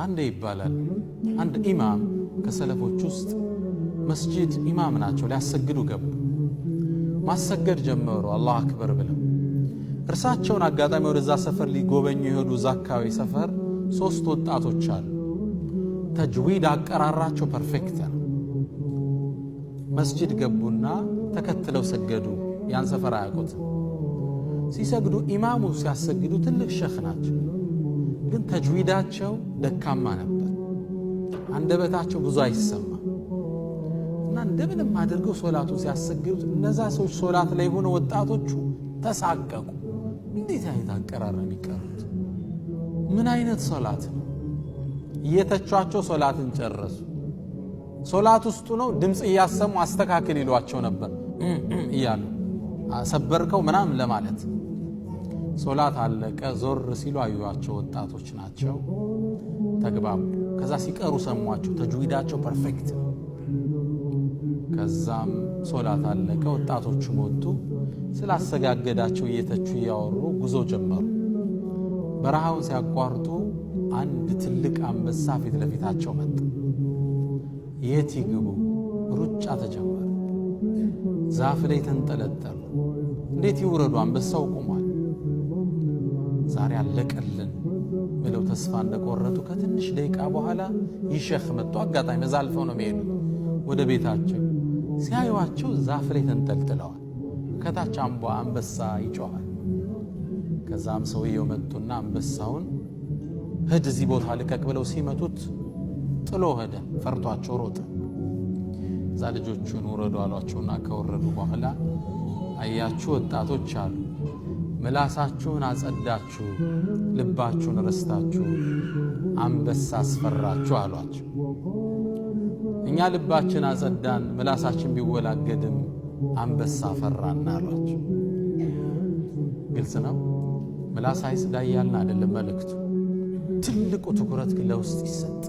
አንዴ ይባላል አንድ ኢማም ከሰለፎች ውስጥ መስጂድ ኢማም ናቸው ሊያሰግዱ ገቡ ማሰገድ ጀመሩ አላሁ አክበር ብለው እርሳቸውን አጋጣሚ ወደዛ ሰፈር ሊጎበኙ ይሄዱ ዛካዊ ሰፈር ሶስት ወጣቶች አሉ ተጅዊድ አቀራራቸው ፐርፌክት ነው መስጂድ ገቡና ተከትለው ሰገዱ ያን ሰፈር አያውቁት ሲሰግዱ ኢማሙ ሲያሰግዱ ትልቅ ሸኽ ናቸው ግን ተጅዊዳቸው ደካማ ነበር አንደበታቸው ብዙ አይሰማ እና እንደምንም አድርገው ሶላቱን ሲያሰግዱት እነዛ ሰዎች ሶላት ላይ ሆነ ወጣቶቹ ተሳቀቁ እንዴት አይነት አቀራረብ ይቀርቡት ምን አይነት ሶላት ነው እየተቻቸው ሶላትን ጨረሱ ሶላት ውስጥ ነው ድምጽ እያሰሙ አስተካክል ይሏቸው ነበር ይያሉ ሰበርከው ምናምን ለማለት ሶላት አለቀ ዞር ሲሉ አዩዋቸው ወጣቶች ናቸው ተግባቡ ከዛ ሲቀሩ ሰሟቸው ተጅዊዳቸው ፐርፌክት ከዛም ሶላት አለቀ ወጣቶቹ ወጡ ስላሰጋገዳቸው እየተቹ ያወሩ ጉዞ ጀመሩ በረሃውን ሲያቋርጡ አንድ ትልቅ አንበሳ ፊት ለፊታቸው መጣ የት ይግቡ ሩጫ ተጀመረ ዛፍ ላይ ተንጠለጠሉ እንዴት ይውረዱ አንበሳው ቆሟል ዛሬ አለቀልን ብለው ተስፋ እንደቆረጡ ከትንሽ ደቂቃ በኋላ ይሸኽ መጡ አጋጣሚ መዛልፈው ነው የሚሄዱት ወደ ቤታቸው ሲያዩዋቸው ዛፍ ላይ ተንጠልጥለዋል ከታች አንበሳ ይጮሃል ከዛም ሰውየው መጡና አንበሳውን ሂድ እዚህ ቦታ ልቀቅ ብለው ሲመቱት ጥሎ ሄደ ፈርቷቸው ሮጠ ዛ ልጆቹን ወረዱ አሏቸውና ከወረዱ በኋላ አያችሁ ወጣቶች አሉ ምላሳችሁን አጸዳችሁ ልባችሁን ረስታችሁ አንበሳ አስፈራችሁ አሏቸው እኛ ልባችን አጸዳን ምላሳችን ቢወላገድም አንበሳ ፈራና አሏቸው ግልጽ ነው ምላስ አይጽዳ ያልና አይደለም መልእክቱ ትልቁ ትኩረት ግን ለውስጥ ይሰጥ